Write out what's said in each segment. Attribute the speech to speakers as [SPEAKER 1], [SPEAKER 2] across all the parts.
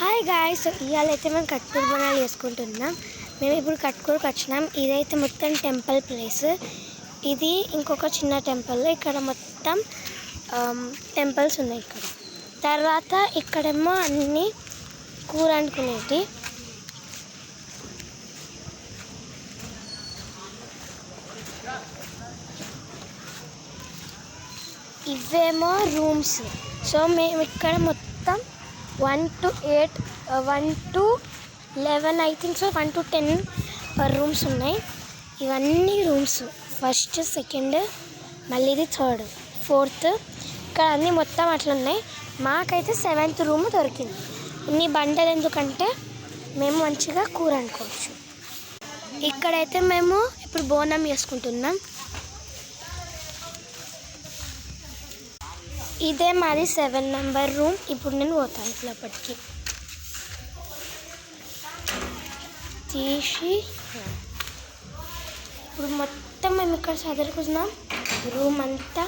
[SPEAKER 1] Hi guys, ఇవాళ అయితే మేము కట్కూరు బోనాలు చేసుకుంటున్నాం. మేము ఇప్పుడు కట్కూరుకి వచ్చినాం. ఇదైతే మొత్తం టెంపుల్ ప్లేస్. ఇది ఇంకొక చిన్న టెంపుల్. ఇక్కడ మొత్తం టెంపుల్స్ ఉన్నాయి. ఇక్కడ తర్వాత ఇక్కడేమో అన్నీ కూర అనుకునేటి. ఇవేమో రూమ్స్. సో మేము ఇక్కడ మొత్తం 1 to 8 1 to 11 I think so 1 to 10 rooms ఉన్నాయి. ఇవన్నీ రూమ్స్ ఫస్ట్, సెకండ్, మళ్ళీ ఇది థర్డ్, ఫోర్త్. ఇక్కడ అన్నీ మొత్తం అట్లా ఉన్నాయి. మాకైతే 7th రూమ్ దొరికింది. ఇన్ని బండలు ఎందుకంటే మేము మంచిగా కూర అనుకోవచ్చు. ఇక్కడైతే మేము ఇప్పుడు బోనం చేసుకుంటున్నాం. ఇదే మాది 7 నెంబర్ రూమ్. ఇప్పుడు నేను పోతాను లోపలికి తీసి. ఇప్పుడు మొత్తం మేము ఇక్కడ చదువుకున్నాం రూమ్ అంతా.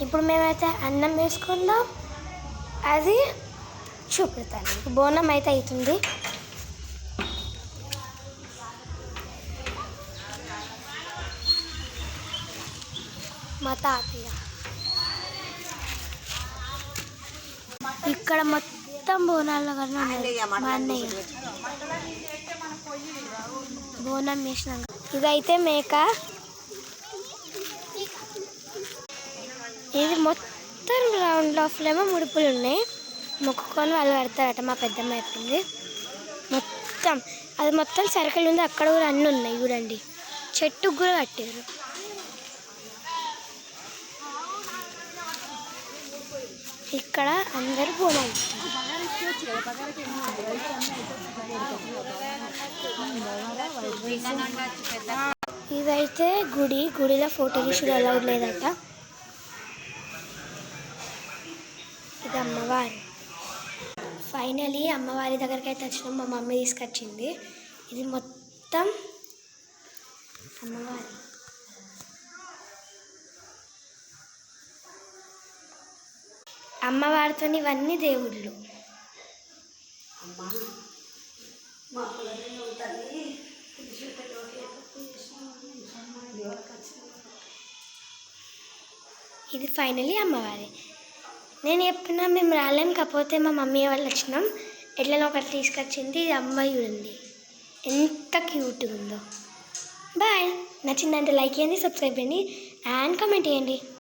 [SPEAKER 1] ఇప్పుడు మేమైతే అన్నం వేసుకుందాం, అది చూపెడతాను. బోనం అయితే అవుతుంది. మా తాతయ్య ఇక్కడ మొత్తం బోనాల కన్నా మా అన్నయ్య బోనం వేసినాక. ఇదైతే మేక. ఇది మొత్తం రౌండ్ లోపలేమో ముడుపులు ఉన్నాయి. మొక్కుకొని వాళ్ళు పెడతారట. మా పెద్దమ్మ చెప్పింది. మొత్తం అది మొత్తం సర్కిల్ ఉంది. అక్కడ కూడా అన్నీ ఉన్నాయి చూడండి. చెట్టుకు కూడా కట్టారు. ఇక్కడ అందరు బోనాలు. ఇదైతే గుడిలో ఫోటో తీసుడు అలౌడ్ లేదట. ఇది అమ్మవారు. ఫైనలీ అమ్మవారి దగ్గరికి అయితే వచ్చినాం. మా మమ్మీ తీసుకొచ్చింది. ఇది మొత్తం అమ్మవారి. అమ్మవారితో ఇవన్నీ దేవుళ్ళు. ఇది ఫైనలీ అమ్మవారి. నేను చెప్పినా మేము రాలేం, కాకపోతే మా మమ్మీ వాళ్ళు వచ్చినాం. ఎట్లనో ఒకటి తీసుకొచ్చింది. ఇది అమ్మాయి చూడండి ఎంత క్యూట్గా ఉందో. బాయ్. నచ్చిందంటే లైక్ చేయండి, సబ్స్క్రైబ్ చేయండి అండ్ కామెంట్ చేయండి.